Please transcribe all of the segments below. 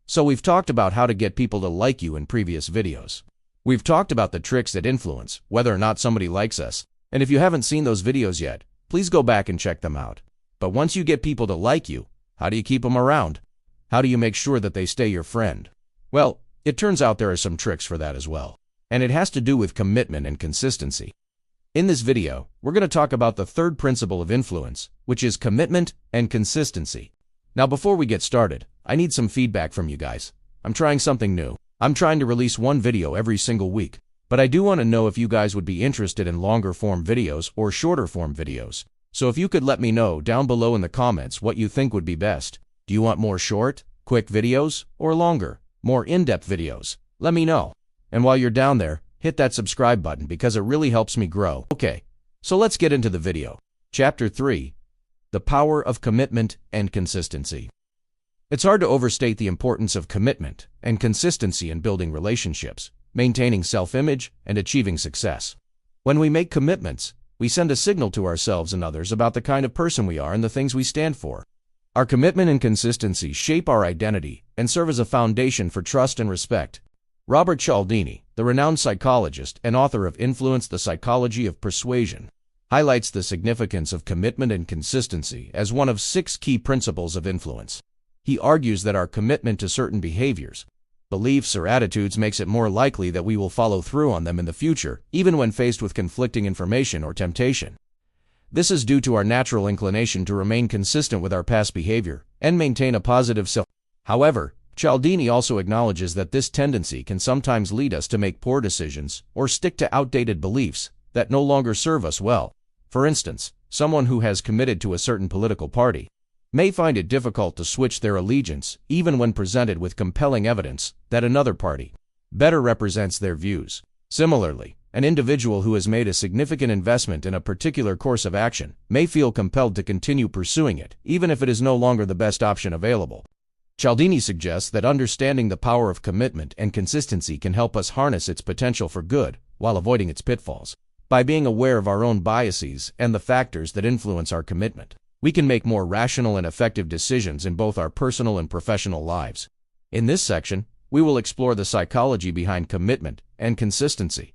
So we've talked about how to get people to like you in previous videos. We've talked about the tricks that influence whether or not somebody likes us, and if you haven't seen those videos yet, please go back and check them out. But once you get people to like you, how do you keep them around? How do you make sure that they stay your friend? Well, it turns out there are some tricks for that as well. And it has to do with commitment and consistency. In this video, we're going to talk about the third principle of influence, which is commitment and consistency. Now before we get started, I need some feedback from you guys. I'm trying something new. I'm trying to release one video every single week, but I do want to know if you guys would be interested in longer form videos or shorter form videos. So if you could let me know down below in the comments what you think would be best. Do you want more short, quick videos, or longer, more in-depth videos? Let me know. And while you're down there, hit that subscribe button because it really helps me grow. Okay, so let's get into the video. Chapter 3. The Power of Commitment and Consistency. It's hard to overstate the importance of commitment and consistency in building relationships, maintaining self-image, and achieving success. When we make commitments, we send a signal to ourselves and others about the kind of person we are and the things we stand for. Our commitment and consistency shape our identity and serve as a foundation for trust and respect. Robert Cialdini, the renowned psychologist and author of Influence: The Psychology of Persuasion, highlights the significance of commitment and consistency as one of 6 key principles of influence. He argues that our commitment to certain behaviors, beliefs, or attitudes makes it more likely that we will follow through on them in the future, even when faced with conflicting information or temptation. This is due to our natural inclination to remain consistent with our past behavior and maintain a positive self. However, Cialdini also acknowledges that this tendency can sometimes lead us to make poor decisions or stick to outdated beliefs that no longer serve us well. For instance, someone who has committed to a certain political party may find it difficult to switch their allegiance even when presented with compelling evidence that another party better represents their views. Similarly, an individual who has made a significant investment in a particular course of action may feel compelled to continue pursuing it, even if it is no longer the best option available. Cialdini suggests that understanding the power of commitment and consistency can help us harness its potential for good while avoiding its pitfalls. By being aware of our own biases and the factors that influence our commitment, we can make more rational and effective decisions in both our personal and professional lives. In this section, we will explore the psychology behind commitment and consistency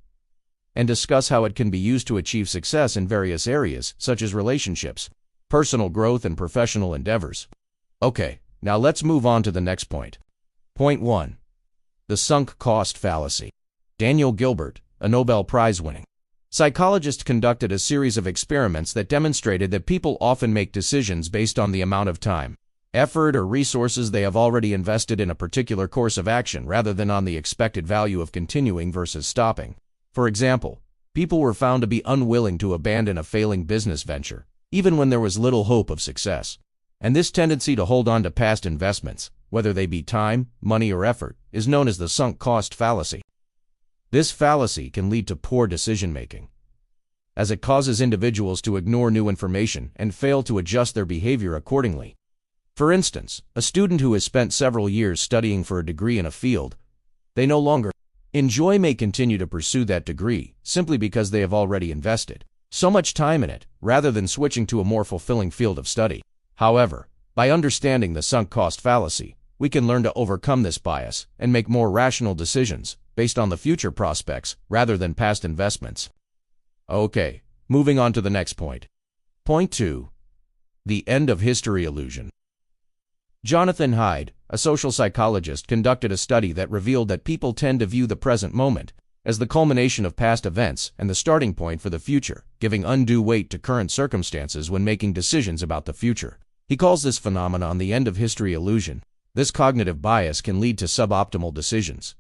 and discuss how it can be used to achieve success in various areas such as relationships, personal growth, and professional endeavors. Okay, now let's move on to the next point. Point 1. The sunk cost fallacy. Daniel Gilbert, a Nobel Prize-winning psychologist, conducted a series of experiments that demonstrated that people often make decisions based on the amount of time, effort, or resources they have already invested in a particular course of action rather than on the expected value of continuing versus stopping. For example, people were found to be unwilling to abandon a failing business venture, even when there was little hope of success. And this tendency to hold on to past investments, whether they be time, money, or effort, is known as the sunk cost fallacy. This fallacy can lead to poor decision-making, as it causes individuals to ignore new information and fail to adjust their behavior accordingly. For instance, a student who has spent several years studying for a degree in a field they no longer enjoy may continue to pursue that degree simply because they have already invested so much time in it, rather than switching to a more fulfilling field of study. However, by understanding the sunk cost fallacy, we can learn to overcome this bias and make more rational decisions based on the future prospects rather than past investments. Okay, moving on to the next point. Point 2. The end of history illusion. Jonathan Haidt, a social psychologist, conducted a study that revealed that people tend to view the present moment as the culmination of past events and the starting point for the future, giving undue weight to current circumstances when making decisions about the future. He calls this phenomenon the end of history illusion. This cognitive bias can lead to suboptimal decisions,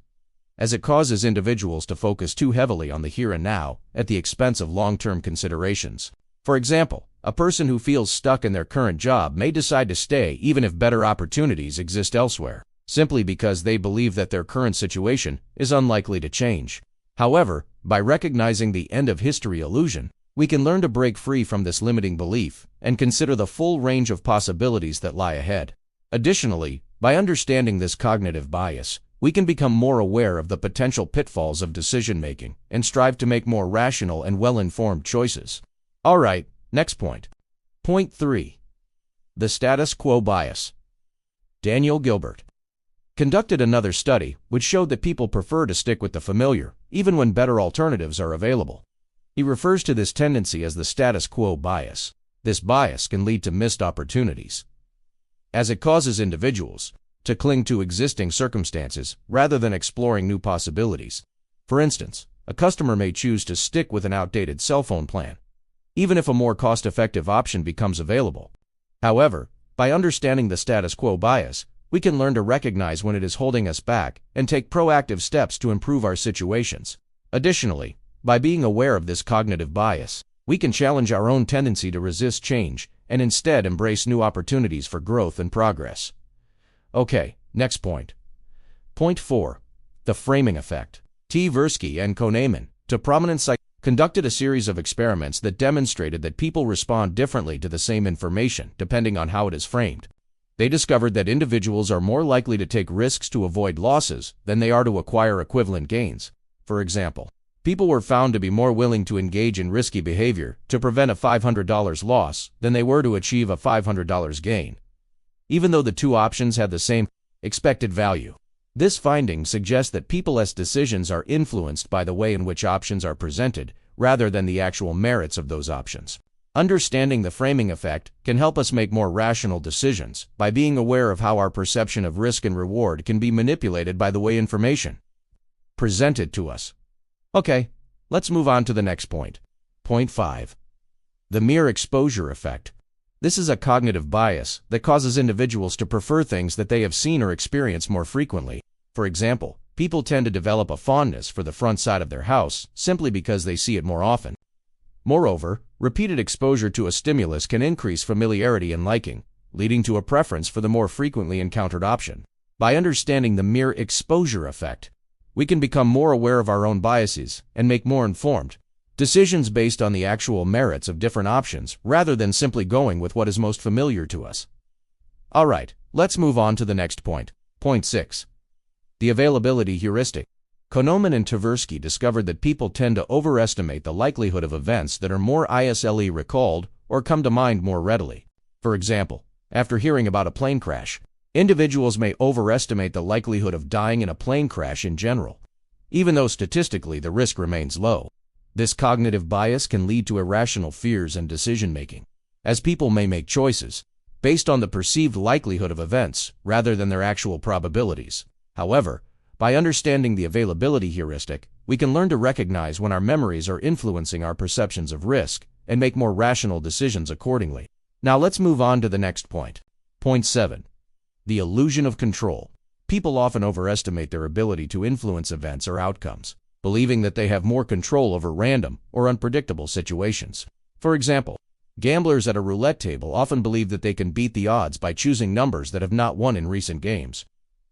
as it causes individuals to focus too heavily on the here and now at the expense of long-term considerations. For example, a person who feels stuck in their current job may decide to stay even if better opportunities exist elsewhere, simply because they believe that their current situation is unlikely to change. However, by recognizing the end of history illusion, we can learn to break free from this limiting belief and consider the full range of possibilities that lie ahead. Additionally, by understanding this cognitive bias, we can become more aware of the potential pitfalls of decision-making and strive to make more rational and well-informed choices. Alright, next point. Point 3. The status quo bias. Daniel Gilbert, conducted another study which showed that people prefer to stick with the familiar, even when better alternatives are available. He refers to this tendency as the status quo bias. This bias can lead to missed opportunities, as it causes individuals to cling to existing circumstances rather than exploring new possibilities. For instance, a customer may choose to stick with an outdated cell phone plan, even if a more cost-effective option becomes available. However, by understanding the status quo bias, we can learn to recognize when it is holding us back and take proactive steps to improve our situations. Additionally, by being aware of this cognitive bias, we can challenge our own tendency to resist change and instead embrace new opportunities for growth and progress. Okay, next point. Point 4. The framing effect. Tversky and Kahneman, to prominent psychologists, conducted a series of experiments that demonstrated that people respond differently to the same information depending on how it is framed. They discovered that individuals are more likely to take risks to avoid losses than they are to acquire equivalent gains. For example, people were found to be more willing to engage in risky behavior to prevent a $500 loss than they were to achieve a $500 gain, even though the two options had the same expected value. This finding suggests that people's decisions are influenced by the way in which options are presented rather than the actual merits of those options. Understanding the framing effect can help us make more rational decisions by being aware of how our perception of risk and reward can be manipulated by the way information presented to us. Okay, let's move on to the next point. Point 5. The mere exposure effect. This is a cognitive bias that causes individuals to prefer things that they have seen or experienced more frequently. For example, people tend to develop a fondness for the front side of their house simply because they see it more often. Moreover, repeated exposure to a stimulus can increase familiarity and liking, leading to a preference for the more frequently encountered option. By understanding the mere exposure effect, we can become more aware of our own biases and make more informed decisions based on the actual merits of different options rather than simply going with what is most familiar to us. Alright, let's move on to the next point. Point 6. The availability heuristic. Kahneman and Tversky discovered that people tend to overestimate the likelihood of events that are more easily recalled or come to mind more readily. For example, after hearing about a plane crash, individuals may overestimate the likelihood of dying in a plane crash in general, even though statistically the risk remains low. This cognitive bias can lead to irrational fears and decision-making, as people may make choices based on the perceived likelihood of events rather than their actual probabilities. However, by understanding the availability heuristic, we can learn to recognize when our memories are influencing our perceptions of risk and make more rational decisions accordingly. Now let's move on to the next point. Point 7. The illusion of control. People often overestimate their ability to influence events or outcomes, believing that they have more control over random or unpredictable situations. For example, gamblers at a roulette table often believe that they can beat the odds by choosing numbers that have not won in recent games.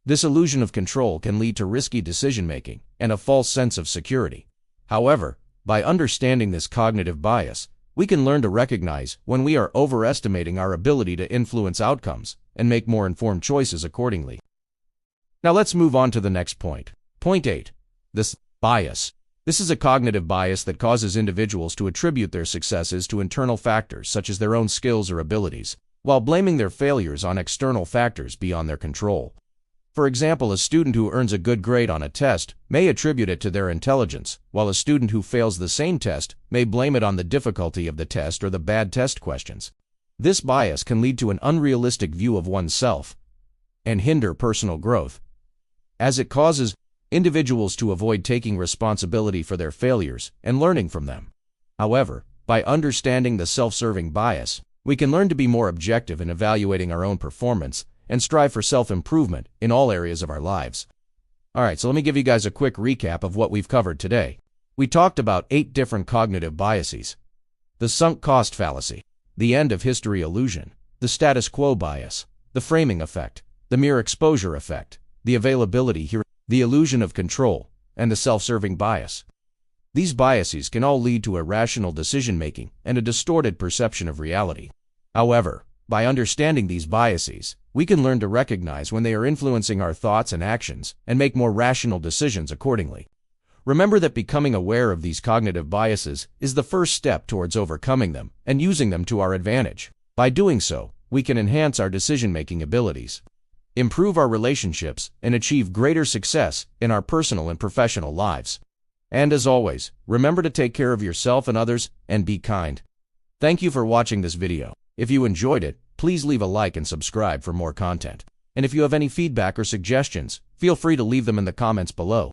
This illusion of control can lead to risky decision-making and a false sense of security. However, by understanding this cognitive bias, we can learn to recognize when we are overestimating our ability to influence outcomes and make more informed choices accordingly. Now let's move on to the next point. Point 8. This bias. This is a cognitive bias that causes individuals to attribute their successes to internal factors such as their own skills or abilities, while blaming their failures on external factors beyond their control. For example, a student who earns a good grade on a test may attribute it to their intelligence, while a student who fails the same test may blame it on the difficulty of the test or the bad test questions. This bias can lead to an unrealistic view of oneself and hinder personal growth, as it causes individuals to avoid taking responsibility for their failures and learning from them. However, by understanding the self-serving bias, we can learn to be more objective in evaluating our own performance and strive for self-improvement in all areas of our lives. Alright, so let me give you guys a quick recap of what we've covered today. We talked about 8 different cognitive biases: the sunk cost fallacy, the end of history illusion, the status quo bias, the framing effect, the mere exposure effect, the availability heuristic, the illusion of control, and the self-serving bias. These biases can all lead to irrational decision-making and a distorted perception of reality. However, by understanding these biases, we can learn to recognize when they are influencing our thoughts and actions and make more rational decisions accordingly. Remember that becoming aware of these cognitive biases is the first step towards overcoming them and using them to our advantage. By doing so, we can enhance our decision-making abilities. improve our relationships, and achieve greater success in our personal and professional lives. And as always, remember to take care of yourself and others and be kind. Thank you for watching this video. If you enjoyed it, please leave a like and subscribe for more content. And if you have any feedback or suggestions, feel free to leave them in the comments below.